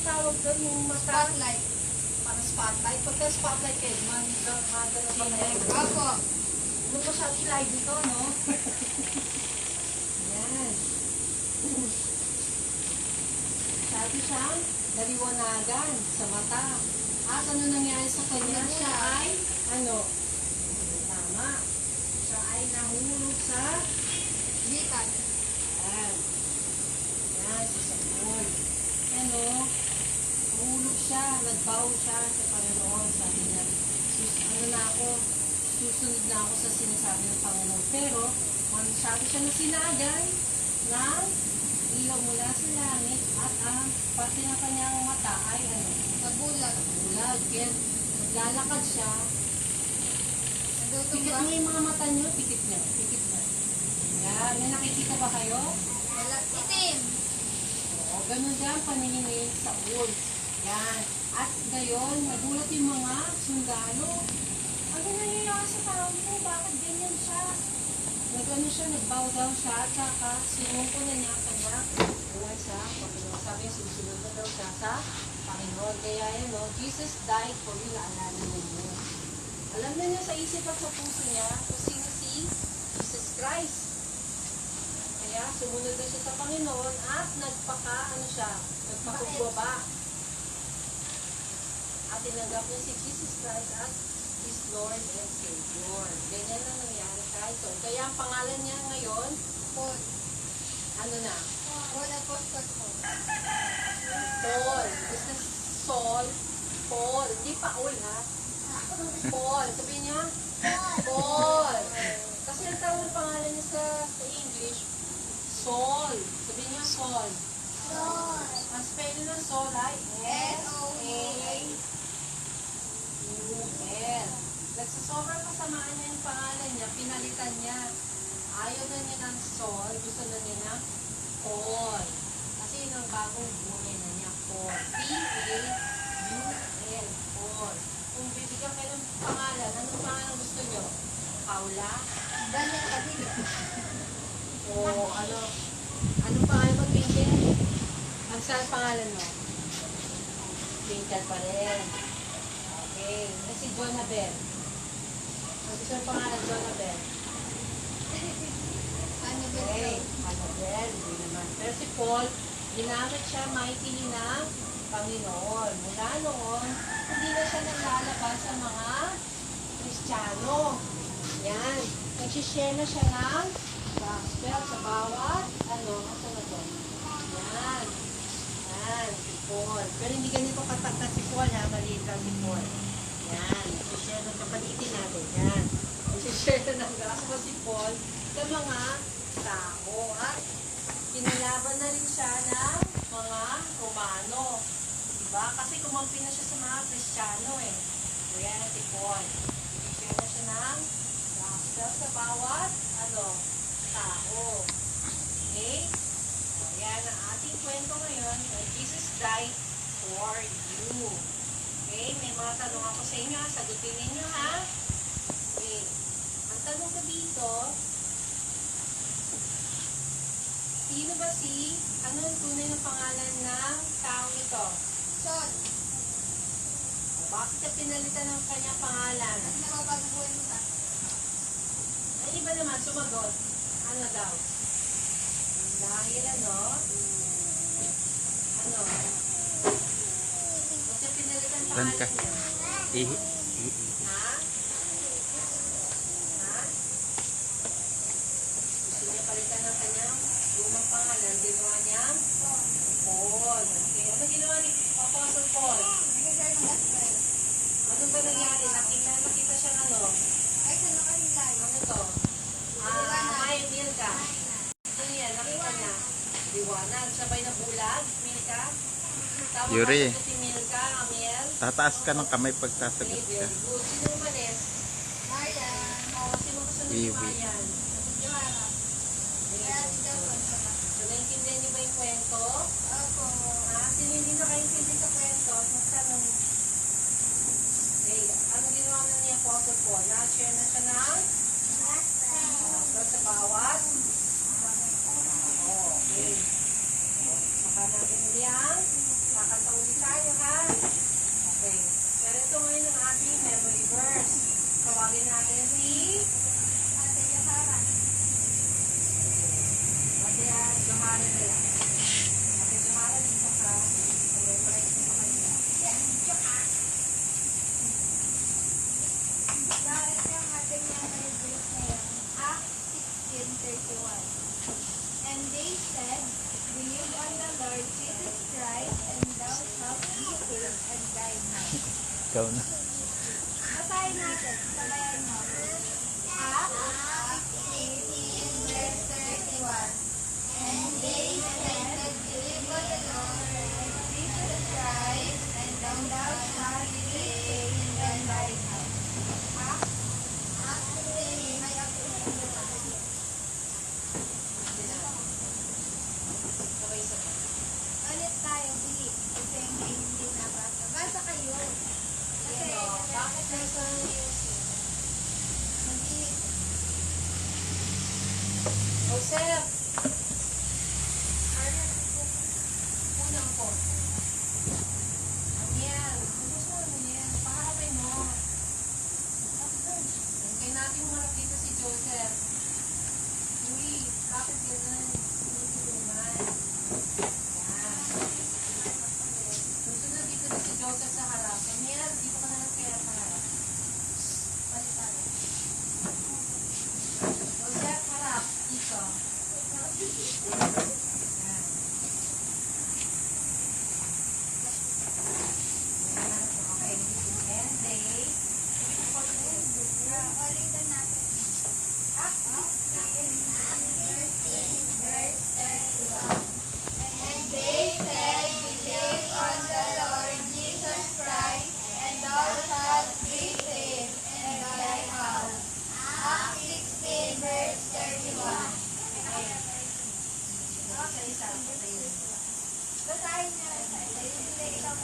tawag doon? Yung mata? Spotlight. Para spotlight. Pagka spotlight kayo, maganda na pag-light. Opo. Ano pa siya i-live dito, no? Yan. Sabi siyang naliwanagan sa mata. At ano nangyari sa kanya? Siya ay, ano? Tama. Siya ay nahulog sa Likat. yan. Yan, si Samuel. Ano? Nahulog siya, nagbaw siya sa Panginoon. Sabi niya, ano na ako, susunod na ako sa sinasabi ng Panginoon. Pero, sabi siya na sinagan ng ilaw mula sa langit at ang pati ng kanyang mata ay ano? Nabulag. Bulag. Kaya naglalakad siya. Nagutong Pikit ba? niya yung mga mata niyo, pikit niya. Pikit niya. Yan, may nakikita ba kayo? Wala. Itim. Oo, ganun dyan paningin sa Saul. Yan. At ngayon, nagulat yung mga sundalo. Ano nangyayari sa kampo? Bakit ganyan siya? Nagano siya, nagbow down siya, at saka sinungko na niya ang kanya buhay sa Panginoon. Sabi niya, susunod na daw siya sa Panginoon. Kaya yan, no, Jesus died for you, naalala niyo. Alam na niya sa isip at sa puso niya kung sino si Jesus Christ. Kaya sumunod na siya sa Panginoon at nagpakumbaba. At tinanggap niya si Jesus Christ as his Lord and Savior. Ganyan na nangyari kay Saul. Kaya ang pangalan niya ngayon, Paul. ano na? Paul Apostle Paul. Paul. Basta Saul, Paul. Hindi Paul, ha? Paul. Sabihin niya? Paul. Kasi ang tawag ng pangalan niya sa English, Saul. Sabihin niya Saul. Paul. Ang spelling ng Saul ay S-A-U-L. Sa sobrang kasamaan niya yung pangalan niya, pinalitan niya. Ayaw na niya ng Saul, gusto na niya ng Paul. Kasi yun ang bagong buhay na niya, Paul. P-A-U-L, Paul. Kung bibigyan kayo ng pangalan, anong pangalan gusto niyo? Paula? Daniel Padilla. O ano? Anong pangalan mag-bigyan? Ang saan pangalan mo? Twinkle pa rin. Okay. Si Jonabel. Ang gusto ng pangalan, Jonabel. Ano ba Okay. ito? Annabel, hindi naman. Pero si Paul, ginamit siya mightily ng Panginoon. Mula noon, hindi na siya naglalabas sa mga Kristiyano. Yan. Nagsishare na siya ng gospel sa bawat, asa na to? Yan. Yan, si Paul. Pero hindi ganito katakta si Paul, ha? Maliit lang si Paul. Yan. Nagsishare na kapalitin natin. Yan. Nagsishare na ng gospel si Paul sa mga tao. At kinalaban na rin siya ng mga Romano. Diba? Kasi kumampi na siya sa mga Kristiyano eh. So yan si Paul. Nagsishare na siya ng gospel sa bawat, tao. Okay? So, yan ang ating kwento ngayon. Jesus died for you. Okay? May mga tanong ako sa inyo. Sagutin ninyo, ha? Okay. Ang tanong ko dito, sino ba ano ang tunay na pangalan ng tao ito? Saul. Bakit ka pinalitan ng kanyang pangalan? At nababago buhay mo ka. Ay, iba naman, sumagot. Ano daw? Dahil Bakit ka pinalitan ng Saan ka? pangalan niya? Ha? Ha? Gusto niya palitan ng kanyang lumang pangalan. Ginawa niya? Paul. Okay. Ano ginawa ni Apostle Paul? Nag-share ng gospel. Ano ba nangyari? Nakita siya Ay, saan nakalilay? Ano to? May Milka. Ano yan? Nakita niya. Liwanag. Sabay na bulag. Milka. Tawag Yuri. ka si Milka. Amiel. Tataas ka ng kamay pag Okay, sasagot ka. very good. Sino umalis? Marian. Sino kasunod ni Iwi. Marian? Johanna. Kaya si Jason. So, naintindihan niyo ba yung kwento? Opo. Sino hindi nakaintindi sa kwento? Magtanong. Okay. Ano ginawa na niya Apostle Paul? Na-share na siya ng sa bawat. Okay. Saka natin ulit ang kakanta ulit Okay. Pero ito ngayon ang ating memory verse. Tawagin natin si Ate Johara. Ate Johara na lang. Ate Johara, dito ka. Memorize mo pa kanina. Bakit yung ating memory verse ngayon? Acts 16:31. And they said, believe on the Lord Jesus Christ, and thou shalt be saved and thine house. Ikaw na. Basahin natin. Sabayan mo. Acts 16:31. And they said, believe on the Lord Jesus Christ, and thou shalt be saved and thine house. Acts 16. May Sabay-sabay. ulit tayo, believe. Kasi may hindi nabasa. Basa kayo. Kasi, Ano, bakit nasa music? mag-iit. Joseph! Unang po. Aniel. Ano sa Aniel? Paharapin mo. Hintay natin humarap dito si Joseph. Uy, bakit ganun? Hindi tulungan. Yan. Susunod dito na si Joseph sa harap. Aniel, dito ka na lang kaya sa harap. Balik tayo. Joseph, harap. Dito. Yan. Okay, and they Ulitin natin. Acts 16, verse 31. And they said, believe on the Lord Jesus Christ, and thou shalt be saved and thy house. Acts 16, verse 31. Okay, isa. Basahin niyo. Ikaw.